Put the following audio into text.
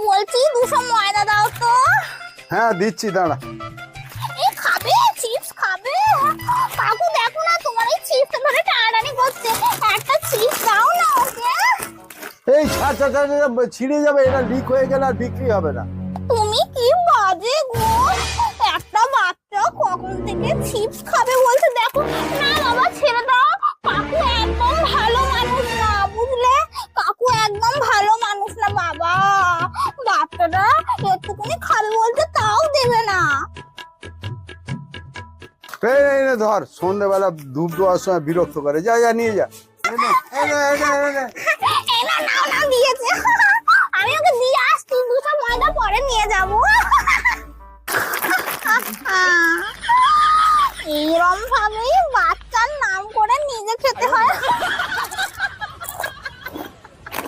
বলছি 200 ময়দা দাও তো। হ্যাঁ দিচ্ছি, দাঁড়া। এই খাবে চিপস খাবে? কাকু দেখো না তোমার এই চিপস ধরে টানাটানি করছে, একটা চিপস দাও না ওকে। এই ছাড় ছাড় ছাড়, ছিঁড়ে যাবে, এটা লিক হয়ে গেলে আর বিক্রি হবে না। তুমি কি বাজে গো, একটা বাচ্চা কখন থেকে চিপস খাবে বলছে। দেখো না বাবা ছেড়ে দাও, কাকু একদম ভালো মানুষ না বুঝলে, কাকু একদম ভালো মানুষ না বাবা। বাচ্চাটা একটুকুনি খাবে বলছে তাও দেবে না। এই নে ধর, সন্ধ্যেবেলা ধূপ দেওয়ার সময় বিরক্ত করে। যা যা নিয়ে যা। এই নে, এই নে, এই নে, এই নে।